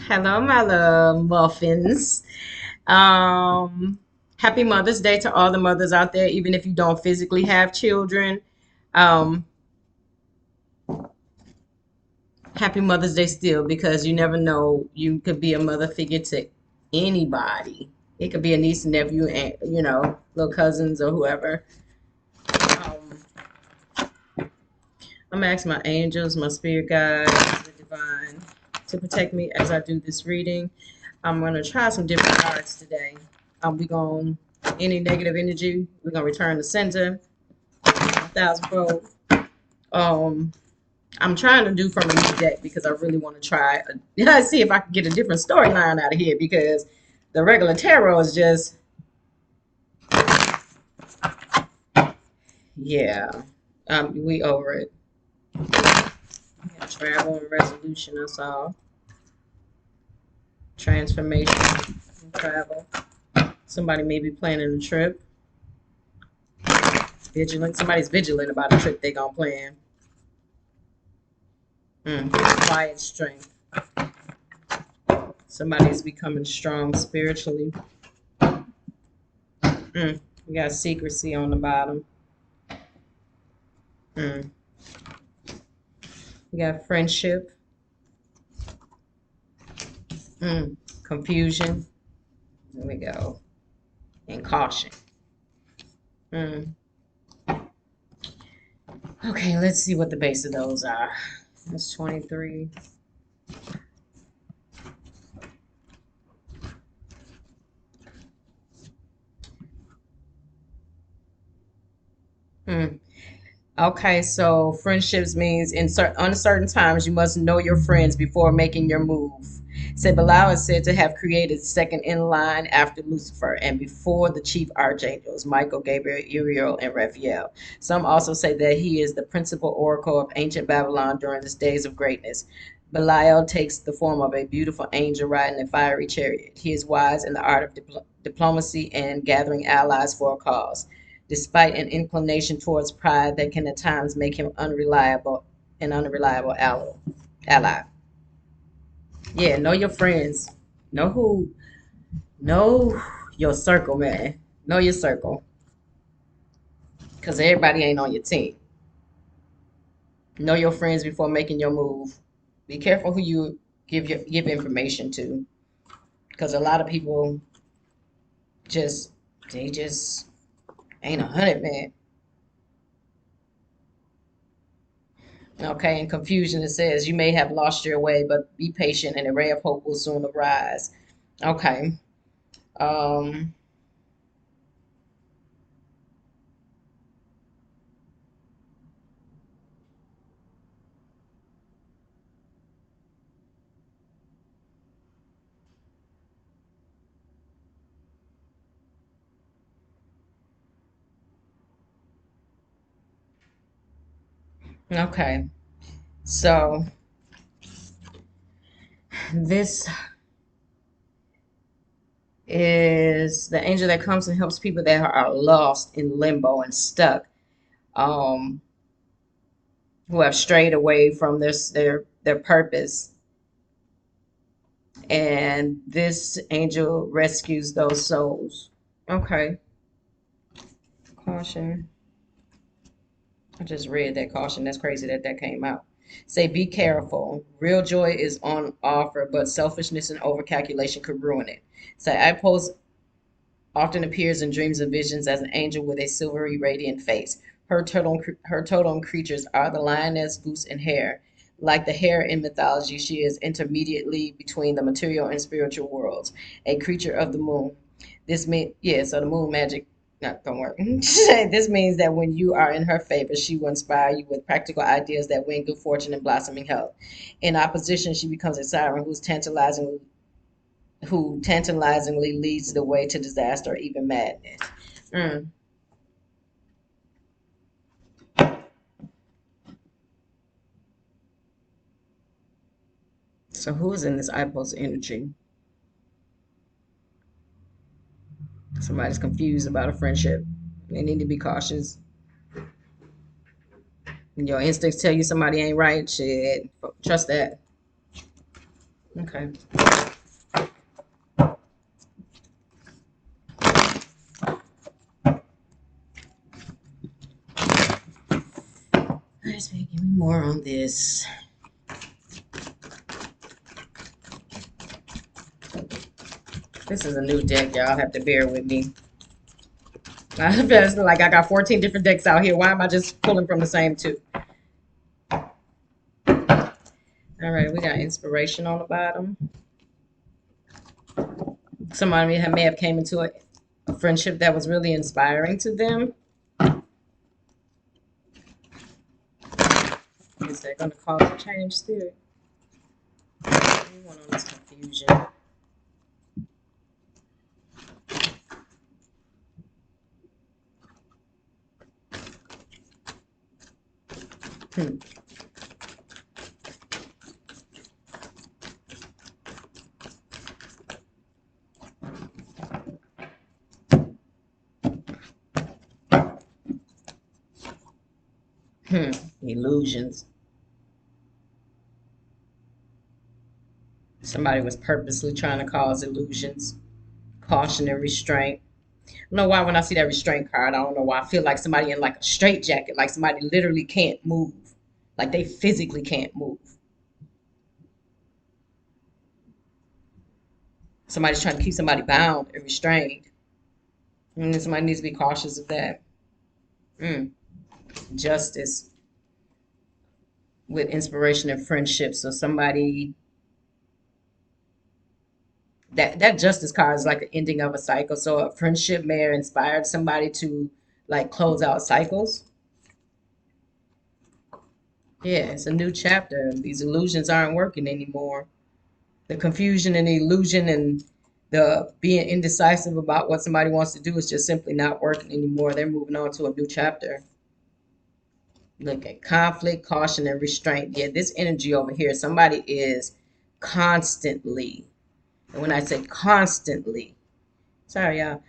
Hello, my love muffins. Um, Happy Mother's Day to all the mothers out there, even if you don't physically have children. Um, Happy Mother's Day still, because you never know, you could be a mother figure to anybody. It could be a niece, nephew, and little cousins or whoever. Um, I'm gonna ask my angels, my spirit guides, the divine, to protect me as I do this reading. I'm gonna try some different cards today. We going any negative energy, we're gonna return the center, a thousandfold. Um, I'm trying to do from a new deck because I really want to try see if I can get a different storyline out of here because the regular tarot is just yeah. We over it. Yeah, travel and resolution. That's all. Transformation and travel. Somebody may be planning a trip. Vigilant. Somebody's vigilant about a trip they gonna plan. Quiet strength. Somebody's becoming strong spiritually. We got secrecy on the bottom. Mm. We got friendship. Confusion. There we go. And caution. Mm. Okay, let's see what the base of those are. That's 23. Mm. Okay, so friendships means in uncertain times you must know your friends before making your move. Said Belial is said to have created second in line after Lucifer and before the chief archangels Michael, Gabriel, Uriel, and Raphael. Some also say that he is the principal oracle of ancient Babylon during his days of greatness. Belial takes the form of a beautiful angel riding a fiery chariot. He is wise in the art of diplomacy and gathering allies for a cause despite an inclination towards pride that can at times make him unreliable ally. Yeah, know your friends. Know your circle, man. Know your circle. Because everybody ain't on your team. Know your friends before making your move. Be careful who you give information to. Because a lot of people just they just ain't 100, man. Okay, in confusion it says you may have lost your way, but be patient and a ray of hope will soon arise. Okay. Um, okay. So this is the angel that comes and helps people that are lost in limbo and stuck, um, who have strayed away from their purpose. And this angel rescues those souls. Okay. Caution. I just read that caution. That's crazy that that came out. Say, be careful. Real joy is on offer, but selfishness and overcalculation could ruin it. Say, I pose often appears in dreams and visions as an angel with a silvery, radiant face. Her totem creatures are the lioness, goose, and hare. Like the hare in mythology, she is intermediately between the material and spiritual worlds, a creature of the moon. So the moon magic not gonna work. This means that when you are in her favor, she will inspire you with practical ideas that win good fortune and blossoming health. In opposition, she becomes a siren who tantalizingly leads the way to disaster or even madness. Mm. So who is in this IPOS energy? Somebody's confused about a friendship. They need to be cautious. Your instincts tell you somebody ain't right. Shit, trust that. Okay. Let's give me more on this. This is a new deck, y'all have to bear with me. I feel like I got 14 different decks out here. Why am I just pulling from the same two? All right, we got inspiration on the bottom. Somebody may have came into a friendship that was really inspiring to them. Is that going to cause a change still? We want on this confusion. Hmm. Illusions. Somebody was purposely trying to cause illusions. Caution and restraint. I don't know why when I see that restraint card, I don't know why. I feel like somebody in like a straitjacket, like somebody literally can't move. Like they physically can't move. Somebody's trying to keep somebody bound and restrained. And somebody needs to be cautious of that. Mm. Justice with inspiration and friendship. So somebody that justice card is like an ending of a cycle. So a friendship may have inspired somebody to like close out cycles. Yeah, it's a new chapter. These illusions aren't working anymore. The confusion and the illusion and the being indecisive about what somebody wants to do is just simply not working anymore. They're moving on to a new chapter. Look at conflict, caution, and restraint. Yeah, this energy over here, somebody is constantly, and when I say constantly, sorry, y'all,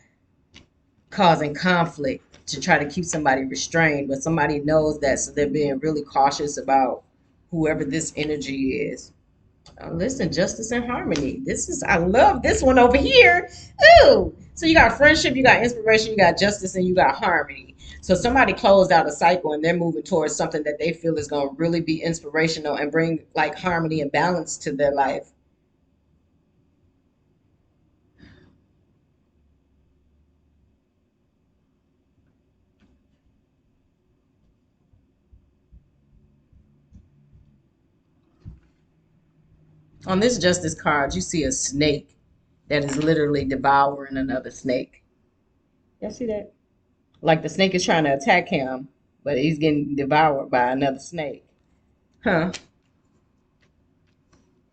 causing conflict to try to keep somebody restrained, but somebody knows that, so they're being really cautious about whoever this energy is. Listen, justice and harmony. This is, I love this one over here. Ooh. So you got friendship, you got inspiration, you got justice, and you got harmony. So somebody closed out a cycle and they're moving towards something that they feel is going to really be inspirational and bring like harmony and balance to their life. On this justice card, you see a snake that is literally devouring another snake. You see that? Like the snake is trying to attack him, but he's getting devoured by another snake. Huh?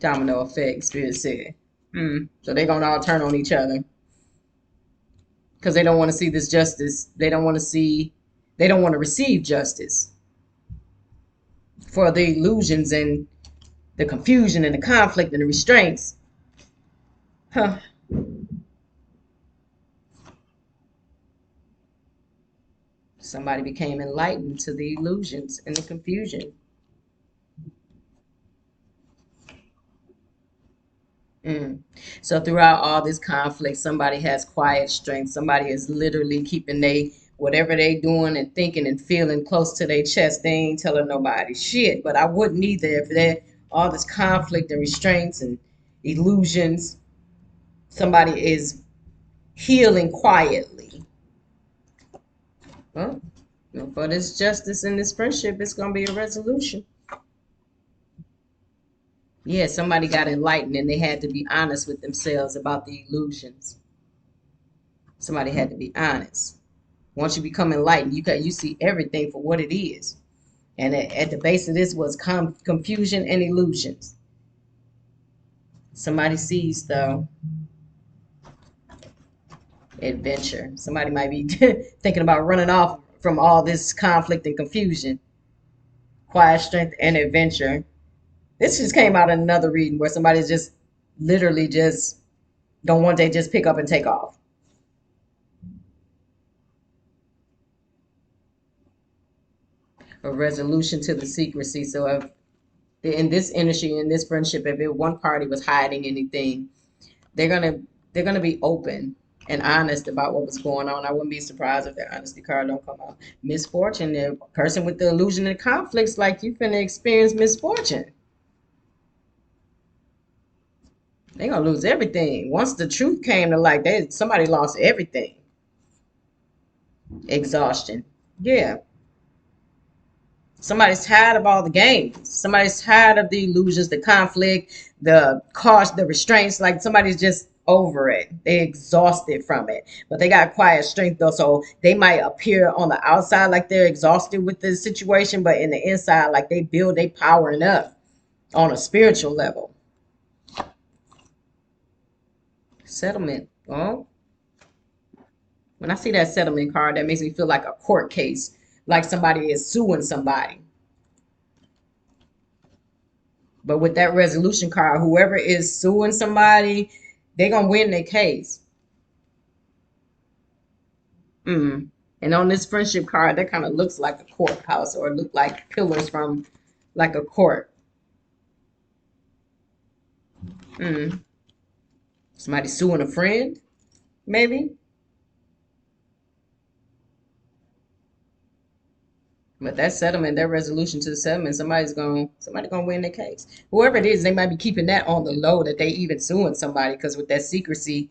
Domino effect, Spirit said. So they're gonna all turn on each other because they don't want to see this justice. They don't want to see. They don't want to receive justice for the illusions and the confusion and the conflict and the restraints. Huh? Somebody became enlightened to the illusions and the confusion. Mm. So throughout all this conflict, somebody has quiet strength. Somebody is literally keeping they whatever they doing and thinking and feeling close to their chest. They ain't telling nobody shit. But I wouldn't either if that all this conflict and restraints and illusions. Somebody is healing quietly. Well, for this justice and this friendship, it's gonna be a resolution. Yeah, somebody got enlightened and they had to be honest with themselves about the illusions. Somebody had to be honest. Once you become enlightened, you see everything for what it is. And at the base of this was confusion and illusions. Somebody sees though adventure. Somebody might be thinking about running off from all this conflict and confusion. Quiet strength and adventure. This just came out in another reading where somebody's just literally just don't want to just pick up and take off. A resolution to the secrecy. So if In this energy, in this friendship, if one party was hiding anything, they're gonna they're gonna be open and honest about what was going on. I wouldn't be surprised if their honesty card don't come out. Misfortune, the person with the illusion of conflicts, like you finna experience misfortune. They gonna lose everything. Once the truth came to light, somebody lost everything. Exhaustion. Yeah. Somebody's tired of all the games. Somebody's tired of the illusions, the conflict, the cost, the restraints. Like somebody's just over it. They exhausted from it. But they got quiet strength though. So they might appear on the outside like they're exhausted with the situation, but in the inside, like they powering up on a spiritual level. Settlement. Well, when I see that settlement card, that makes me feel like a court case, like somebody is suing somebody. But with that resolution card, whoever is suing somebody, they're gonna win their case. Mm. And on this friendship card, that kind of looks like a courthouse or look like pillars from like a court. Mm. Somebody suing a friend, maybe. But that settlement, that resolution to the settlement, somebody gonna win the case. Whoever it is, they might be keeping that on the low that they even suing somebody because with that secrecy,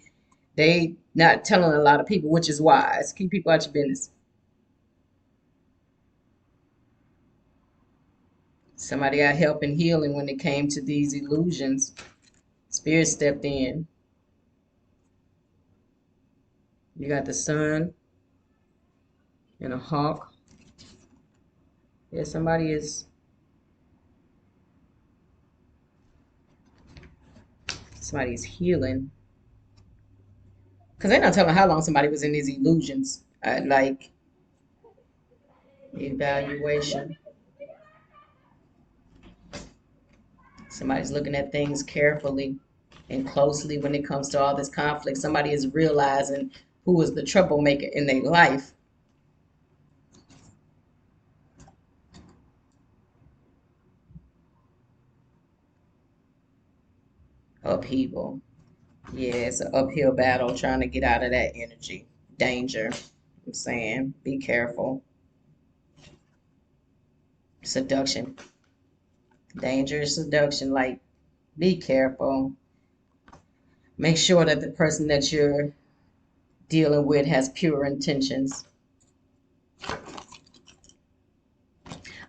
they not telling a lot of people, which is wise. Keep people out your business. Somebody got help and healing when it came to these illusions. Spirit stepped in. You got the sun and a hawk. Yeah, somebody's healing. Because they're not telling how long somebody was in these illusions. Like evaluation. Somebody's looking at things carefully and closely when it comes to all this conflict. Somebody is realizing who is the troublemaker in their life. Upheaval. Yeah, it's an uphill battle trying to get out of that energy. Danger. I'm saying, be careful. Seduction. Dangerous seduction. Like, be careful. Make sure that the person that you're dealing with has pure intentions.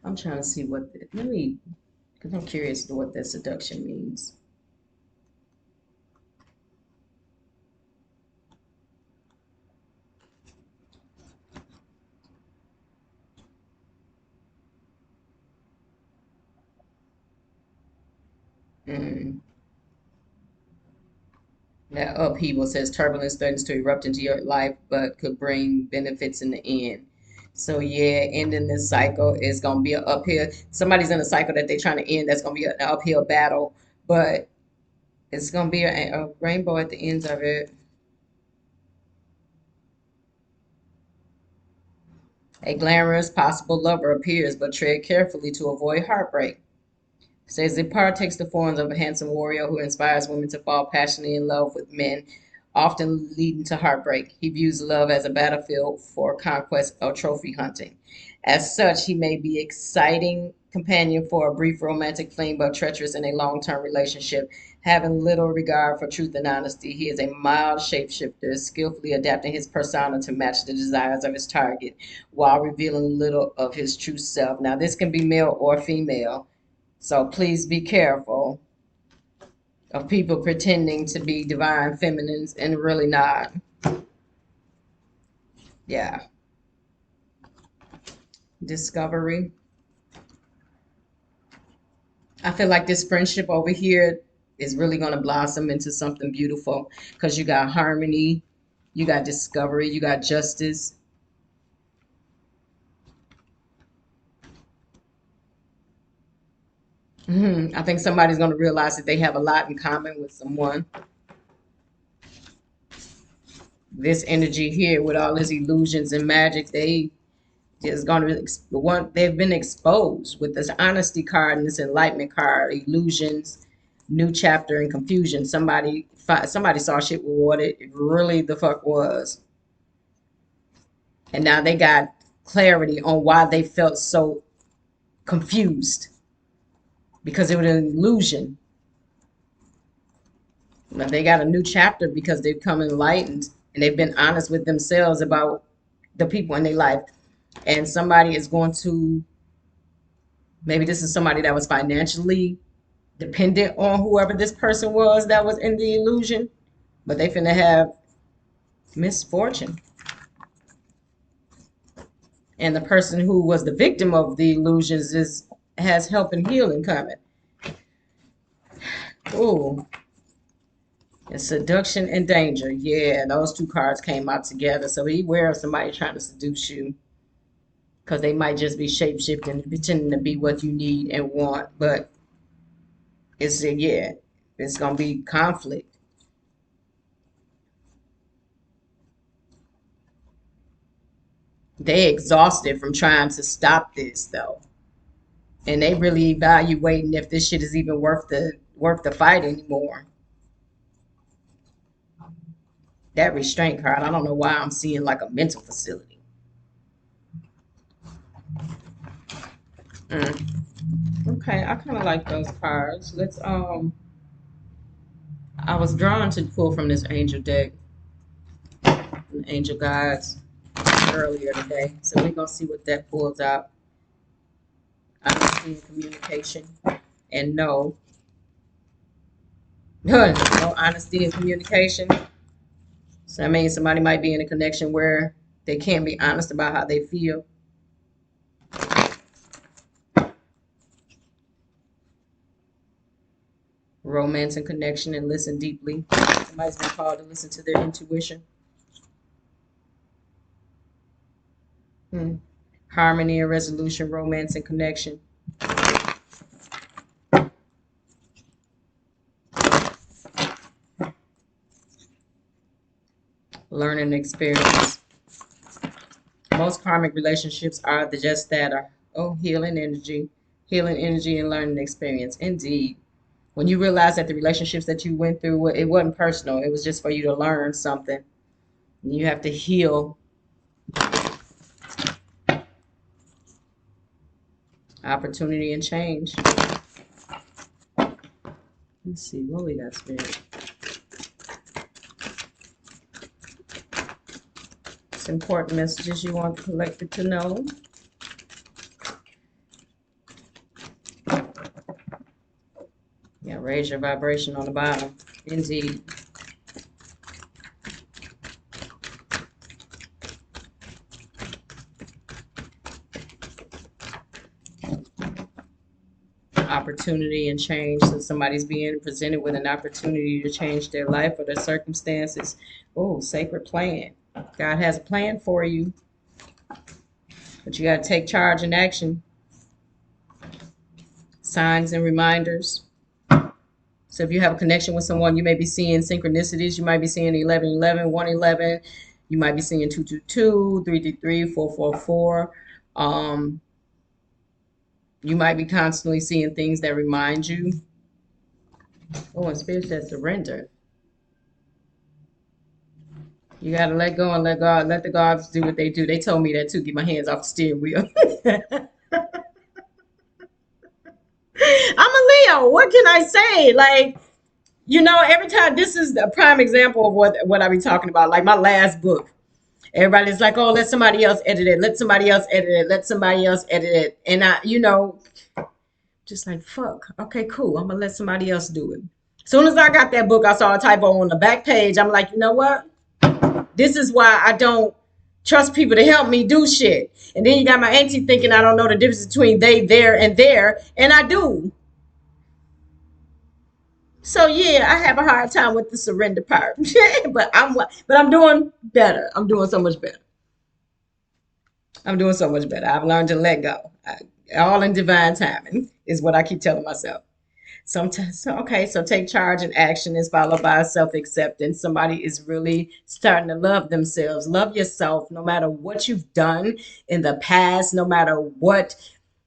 I'm trying to see because I'm curious to what that seduction means. Mm. That upheaval says turbulence threatens to erupt into your life, but could bring benefits in the end. So yeah, ending this cycle is gonna be an uphill. Somebody's in a cycle that they're trying to end. That's gonna be an uphill battle, but it's gonna be a rainbow at the ends of it. A glamorous possible lover appears, but tread carefully to avoid heartbreak. Says the part takes the forms of a handsome warrior who inspires women to fall passionately in love with men, often leading to heartbreak. He views love as a battlefield for conquest or trophy hunting. As such, he may be exciting companion for a brief romantic fling, but treacherous in a long-term relationship. Having little regard for truth and honesty, he is a mild shapeshifter, skillfully adapting his persona to match the desires of his target, while revealing little of his true self. Now, this can be male or female. So please be careful of people pretending to be divine feminines and really not. Yeah. Discovery. I feel like this friendship over here is really going to blossom into something beautiful because you got harmony, you got discovery, you got justice. I think somebody's going to realize that they have a lot in common with someone. This energy here with all these illusions and magic, It's going to one. They've been exposed with this honesty card and this enlightenment card. Illusions, new chapter, and confusion. Somebody saw shit with what it really the fuck was, and now they got clarity on why they felt so confused because it was an illusion. But they got a new chapter because they've come enlightened and they've been honest with themselves about the people in their life. And somebody is going to, maybe this is somebody that was financially dependent on whoever this person was that was in the illusion, but they finna have misfortune. And the person who was the victim of the illusions has help and healing coming. Ooh. And seduction and danger. Yeah, those two cards came out together. So beware of somebody trying to seduce you. Because they might just be shape-shifting, pretending to be what you need and want. But it's going to be conflict. They exhausted from trying to stop this though. And they really evaluating if this shit is even worth the fight anymore. That restraint card, I don't know why I'm seeing like a mental facility. Okay, I kind of like those cards. I was drawn to pull from this angel deck, angel guides earlier today. So we're gonna see what that pulls out. Honesty and communication, and no, no honesty and communication. So that means somebody might be in a connection where they can't be honest about how they feel. Romance and connection, and listen deeply. Somebody's been called to listen to their intuition. Harmony and resolution, romance and connection. Learning experience. Most karmic relationships are just that, are healing energy and learning experience. Indeed. When you realize that the relationships that you went through, it wasn't personal. It was just for you to learn something. And you have to heal. Opportunity and change. Let's see what we got, Spirit. It's important messages you want the collective to know. Yeah, raise your vibration on the bottom. Indeed. Opportunity and change. So somebody's being presented with an opportunity to change their life or their circumstances. Oh, sacred plan. God has a plan for you, but you got to take charge and action. Signs and reminders. So if you have a connection with someone, you may be seeing synchronicities. You might be seeing 1111, 111. You might be seeing 222, 333, 444. You might be constantly seeing things that remind you. Oh, and Spirit says surrender. You got to let go and let God, let the gods do what they do. They told me that too. Get my hands off the steering wheel. I'm a Leo. What can I say? Like, every time, this is a prime example of what I be talking about. Like my last book. Everybody's like, oh, let somebody else edit it. Let somebody else edit it. Let somebody else edit it. And I, just like, fuck. Okay, cool. I'm going to let somebody else do it. As soon as I got that book, I saw a typo on the back page. I'm like, you know what? This is why I don't trust people to help me do shit. And then you got my auntie thinking I don't know the difference between they, there, and there. And I do. So yeah, I have a hard time with the surrender part. but I'm doing better. I'm doing so much better. I've learned to let go. All in divine timing is what I keep telling myself. Sometimes, okay, so take charge and action is followed by self-acceptance. Somebody is really starting to love themselves. Love yourself no matter what you've done in the past, no matter what,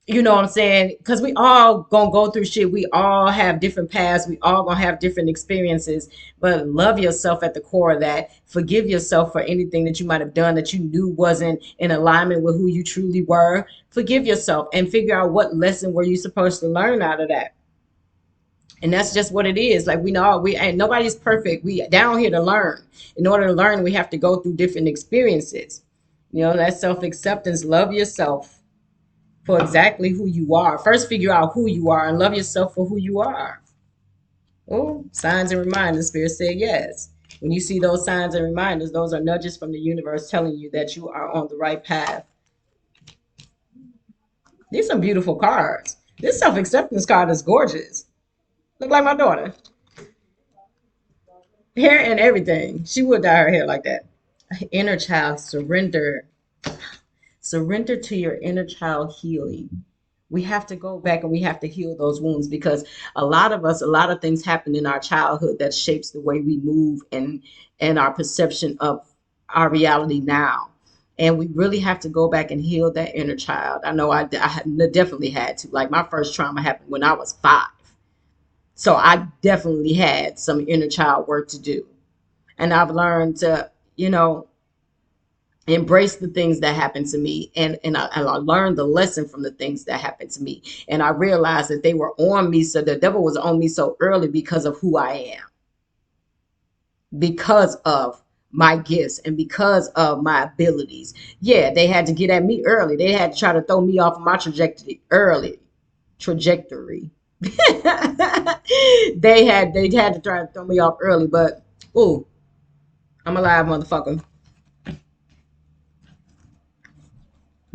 you know what I'm saying? Because we all gonna go through shit. We all have different paths. We all gonna have different experiences. But love yourself at the core of that. Forgive yourself for anything that you might have done that you knew wasn't in alignment with who you truly were. Forgive yourself and figure out what lesson were you supposed to learn out of that. And that's just what it is. Like we know we and nobody's perfect. We down here to learn. In order to learn, we have to go through different experiences. You know, that self-acceptance, love yourself for exactly who you are. First figure out who you are and love yourself for who you are. Oh, signs and reminders, Spirit said yes. When you see those signs and reminders, those are nudges from the universe telling you that you are on the right path. These are some beautiful cards. This self-acceptance card is gorgeous. Look like my daughter. Hair and everything. She would dye her hair like that. Inner child, surrender. Surrender to your inner child healing. We have to go back and we have to heal those wounds because a lot of us, a lot of things happen in our childhood that shapes the way we move and our perception of our reality now. And we really have to go back and heal that inner child. I know I definitely had to. Like my first trauma happened when I was 5. So I definitely had some inner child work to do. And I've learned to, you know, embrace the things that happened to me and I learned the lesson from the things that happened to me and I realized that they were on me, so the devil was on me so early because of who I am, because of my gifts and because of my abilities. Yeah, they had to get at me early. They had to try to throw me off of my trajectory. They had to try to throw me off early, but ooh, I'm alive, motherfucker.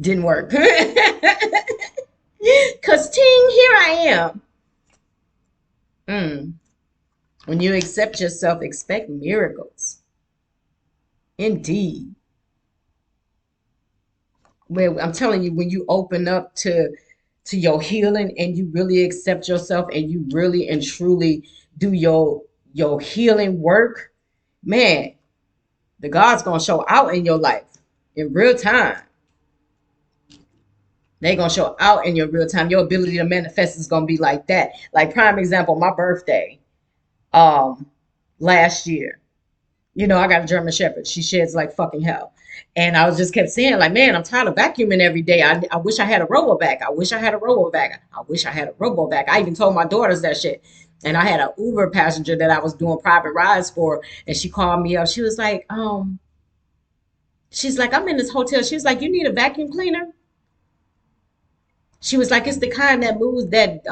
Didn't work. Cause ting, here I am. Mm. When you accept yourself, expect miracles. Indeed. Well, I'm telling you, when you open up to your healing and you really accept yourself and you really and truly do your healing work, man, the God's gonna show out in your life in real time. They gonna show out in your real time. Your ability to manifest is gonna be like that. Like prime example, my birthday, um, last year. You know, I got a German Shepherd. She sheds like fucking hell. And I was just kept saying, like, man, I'm tired of vacuuming every day. I wish I had a robo vac. I wish I had a robo vac. I wish I had a robo vac. I even told my daughters that shit. And I had an Uber passenger that I was doing private rides for, and she called me up. She was like, she's like, I'm in this hotel. She was like, you need a vacuum cleaner? She was like, it's the kind that moves that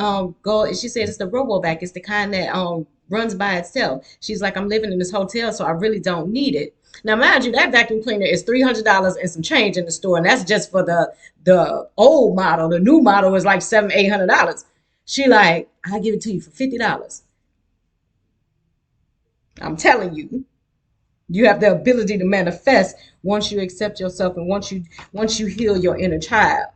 go. She said it's the RoboVac. It's the kind that runs by itself. She's like, I'm living in this hotel, so I really don't need it. Now, mind you, that vacuum cleaner is $300 and some change in the store, and that's just for the old model. The new model is like $700, $800. She like, I'll give it to you for $50. I'm telling you, you have the ability to manifest once you accept yourself and once you heal your inner child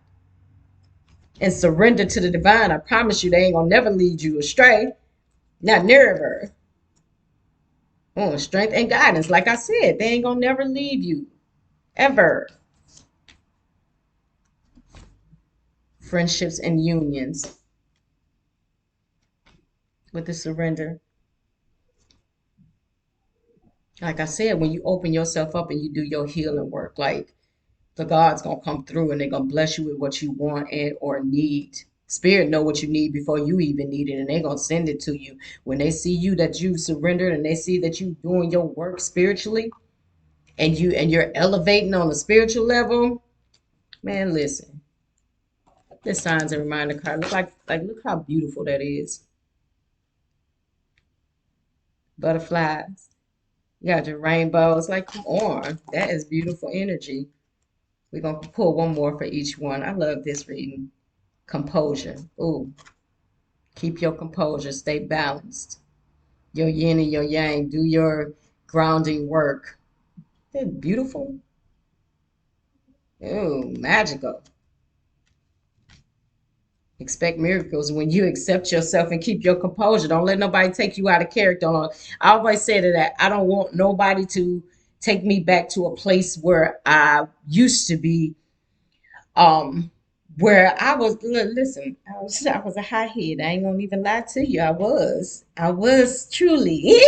and surrender to the divine. I promise you, they ain't gonna never lead you astray. Not never. Strength and guidance. Like I said, they ain't gonna never leave you. Ever. Friendships and unions with the surrender. Like I said, when you open yourself up and you do your healing work, like the God's gonna come through and they're gonna bless you with what you want and or need. Spirit know what you need before you even need it, and they're gonna send it to you. When they see you that you surrendered and they see that you doing your work spiritually and you're elevating on a spiritual level, man, listen. This signs and reminder card. Look how beautiful that is. Butterflies. You got your rainbows. Like, come on. That is beautiful energy. We're gonna pull one more for each one. I love this reading. Composure. Ooh. Keep your composure. Stay balanced. Your yin and your yang. Do your grounding work. They're beautiful. Ooh, magical. Expect miracles when you accept yourself and keep your composure. Don't let nobody take you out of character. I always say to that, I don't want nobody to take me back to a place where I used to be, um, where I was. Listen, I was a hothead. I ain't gonna even lie to you. I was truly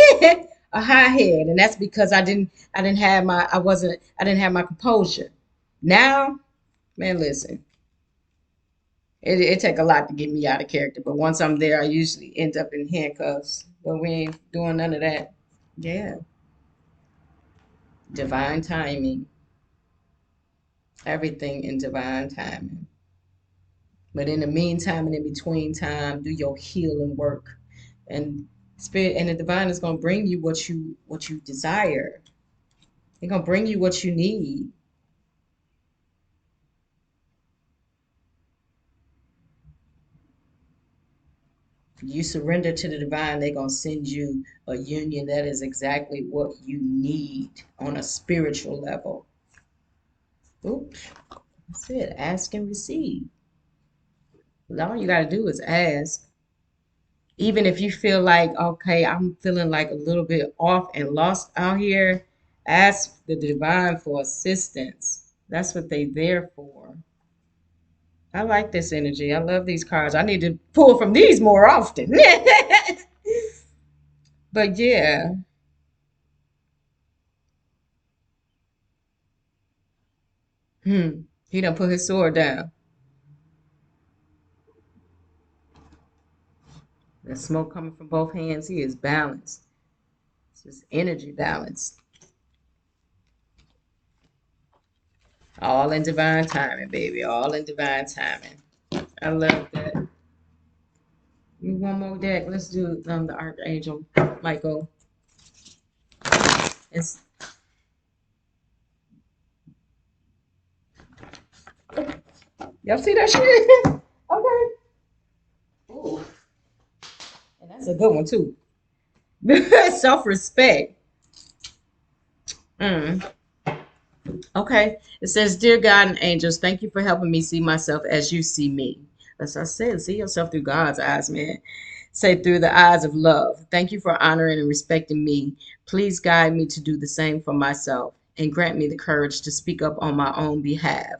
a hothead, and that's because I didn't have my composure. Now, man, listen. It take a lot to get me out of character, but once I'm there, I usually end up in handcuffs. But we ain't doing none of that. Yeah, divine timing, everything in divine timing. But in the meantime and in between time, do your healing work, and spirit and the divine is gonna bring you what you desire. They're gonna bring you what you need. You surrender to the divine, they're gonna send you a union that is exactly what you need on a spiritual level. Oops. That's it. Ask and receive. All you got to do is ask. Even if you feel like, okay, I'm feeling like a little bit off and lost out here, ask the divine for assistance. That's what they there for. I like this energy. I love these cards. I need to pull from these more often. But yeah, he done put his sword down. The smoke coming from both hands. He is balanced. It's just energy balance. All in divine timing, baby. All in divine timing. I love that. One more deck. Let's do the Archangel Michael. It's y'all see that shit? Okay. Ooh, and that's a good one too. Self-respect. Mm. Okay. It says, "Dear God and angels, thank you for helping me see myself as you see me." As I said, see yourself through God's eyes, man. Say, through the eyes of love. Thank you for honoring and respecting me. Please guide me to do the same for myself and grant me the courage to speak up on my own behalf.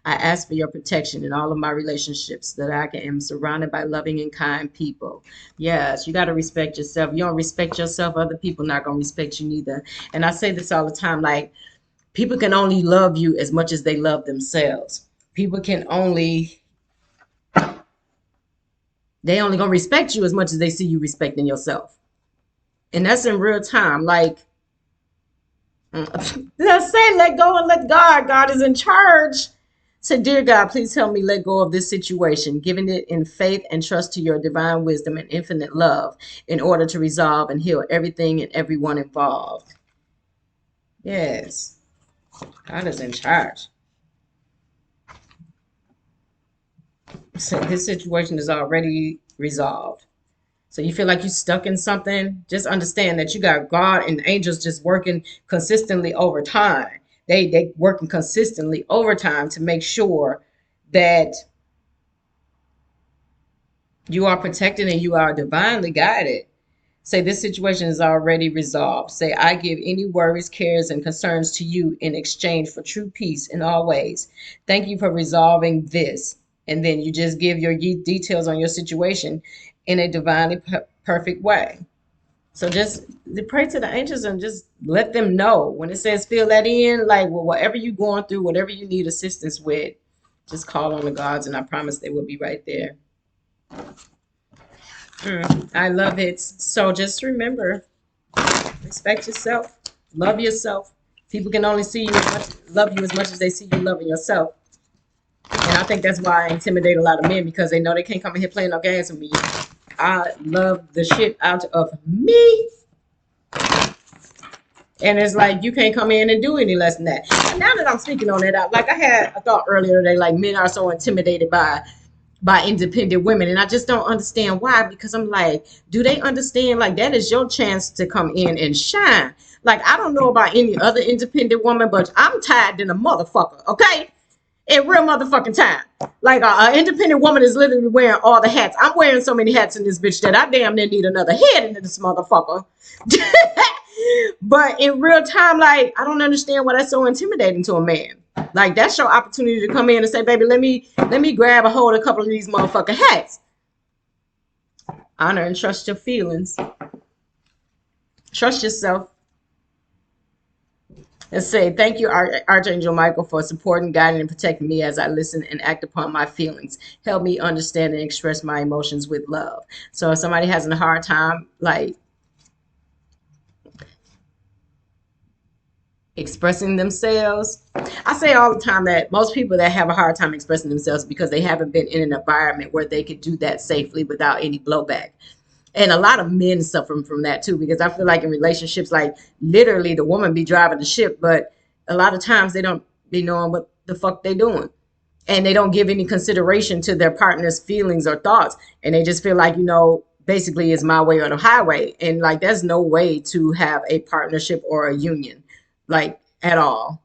I ask for your protection in all of my relationships, that am surrounded by loving and kind people. Yes, you got to respect yourself. You don't respect yourself, other people not going to respect you neither. And I say this all the time, like, people can only love you as much as they love themselves. People can only they only gonna respect you as much as they see you respecting yourself. And that's in real time. Like, let's say let go and let God. God is in charge. Say, dear God, please help me let go of this situation, giving it in faith and trust to your divine wisdom and infinite love in order to resolve and heal everything and everyone involved. Yes, God is in charge. So this situation is already resolved. So you feel like you're stuck in something, just understand that you got God and angels just working consistently over time. They working consistently over time to make sure that you are protected and you are divinely guided. Say, this situation is already resolved. Say, I give any worries, cares, and concerns to you in exchange for true peace in all ways. Thank you for resolving this. And then you just give your details on your situation in a divinely perfect way. So just pray to the angels and just let them know when it says fill that in, like, well, whatever you're going through, whatever you need assistance with, just call on the gods and I promise they will be right there. I love it. So just remember, respect yourself, love yourself. People can only see you love you as much as they see you loving yourself. And I think that's why I intimidate a lot of men, because they know they can't come in here playing no games with me. I love the shit out of me. And it's like, you can't come in and do any less than that. And now that I'm speaking on it, like, I had a thought earlier today, like, men are so intimidated by independent women, and I just don't understand why, because I'm like, do they understand, like, that is your chance to come in and shine? Like, I don't know about any other independent woman, but I'm tired than a motherfucker, okay? In real motherfucking time. Like a independent woman is literally wearing all the hats. I'm wearing so many hats in this bitch that I damn near need another head into this motherfucker. But in real time, like, I don't understand why that's so intimidating to a man. Like, that's your opportunity to come in and say, baby, let me grab a hold of a couple of these motherfucking hats. Honor and trust your feelings. Trust yourself. And say, thank you, Archangel Michael, for supporting, guiding, and protecting me as I listen and act upon my feelings. Help me understand and express my emotions with love. So if somebody has a hard time, like, expressing themselves, I say all the time that most people that have a hard time expressing themselves because they haven't been in an environment where they could do that safely without any blowback. And a lot of men suffer from that too, because I feel like in relationships, like, literally the woman be driving the ship, but a lot of times they don't be knowing what the fuck they doing. And they don't give any consideration to their partner's feelings or thoughts. And they just feel like, basically it's my way or the highway. And like, there's no way to have a partnership or a union, like, at all.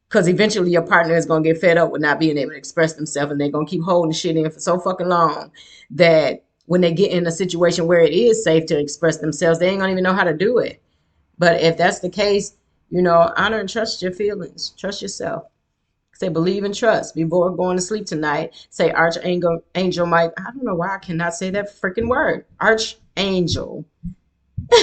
Because eventually your partner is going to get fed up with not being able to express themselves, and they're going to keep holding shit in for so fucking long that when they get in a situation where it is safe to express themselves, they ain't going to even know how to do it. But if that's the case, honor and trust your feelings. Trust yourself. Say, believe and trust before going to sleep tonight. Say, Archangel Mike. I don't know why I cannot say that freaking word. Archangel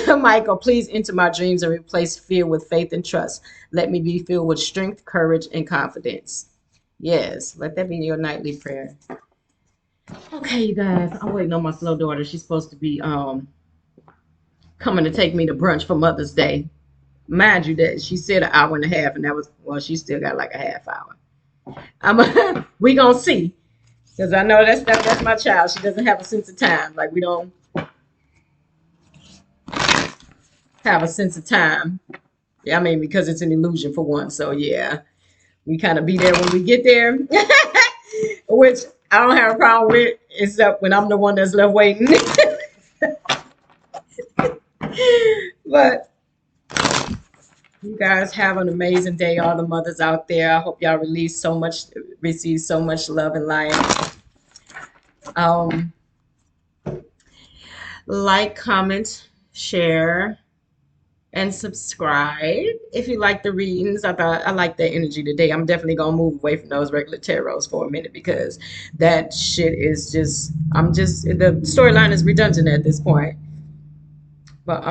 Michael, please enter my dreams and replace fear with faith and trust. Let me be filled with strength, courage, and confidence. Yes, let that be your nightly prayer. Okay, you guys, I'm waiting on my slow daughter. She's supposed to be coming to take me to brunch for Mother's Day. Mind you, that she said an hour and a half, and that was, well, she still got like a half hour. We gonna see, because I know that's my child. She doesn't have a sense of time. Like, we don't have a sense of time. Yeah, I mean, because it's an illusion for one. So yeah, we kind of be there when we get there, which I don't have a problem with, except when I'm the one that's left waiting. But you guys have an amazing day, all the mothers out there. I hope y'all receive so much love and light. Like, comment, share, and subscribe if you like the readings. I like that energy today. I'm definitely gonna move away from those regular tarots for a minute, because that shit is just, the storyline is redundant at this point. But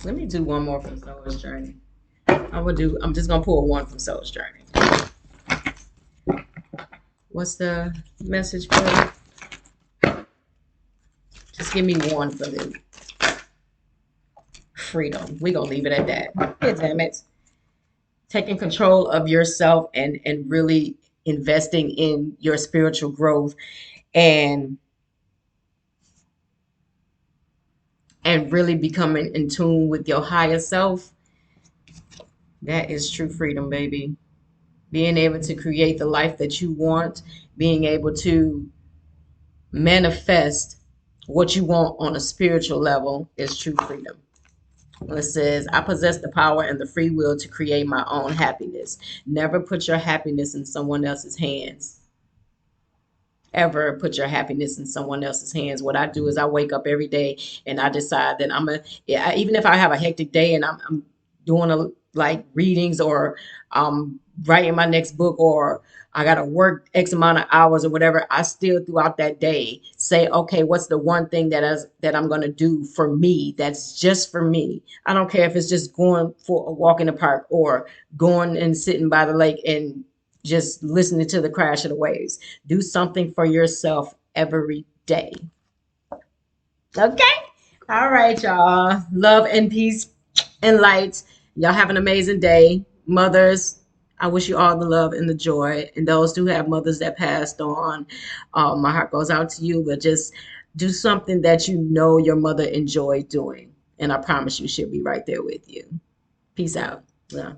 let me do one more from Soul's Journey. I'm just gonna pull one from Soul's Journey. What's the message for? Just give me one for the freedom. We're gonna leave it at that. Yeah, damn it. Taking control of yourself and really investing in your spiritual growth, and really becoming in tune with your higher self. That is true freedom, baby. Being able to create the life that you want, being able to manifest what you want on a spiritual level is true freedom. It says, I possess the power and the free will to create my own happiness. Never put your happiness in someone else's hands. Ever put your happiness in someone else's hands. What I do is I wake up every day and I decide that even if I have a hectic day and I'm doing like readings, or writing my next book, or I got to work X amount of hours or whatever, I still throughout that day say, okay, what's the one thing that I'm going to do for me, that's just for me? I don't care if it's just going for a walk in the park, or going and sitting by the lake and just listening to the crash of the waves. Do something for yourself every day. Okay? All right, y'all. Love and peace and light. Y'all have an amazing day. Mothers, I wish you all the love and the joy. And those who have mothers that passed on, my heart goes out to you. But just do something that you know your mother enjoyed doing. And I promise you she'll be right there with you. Peace out. Yeah.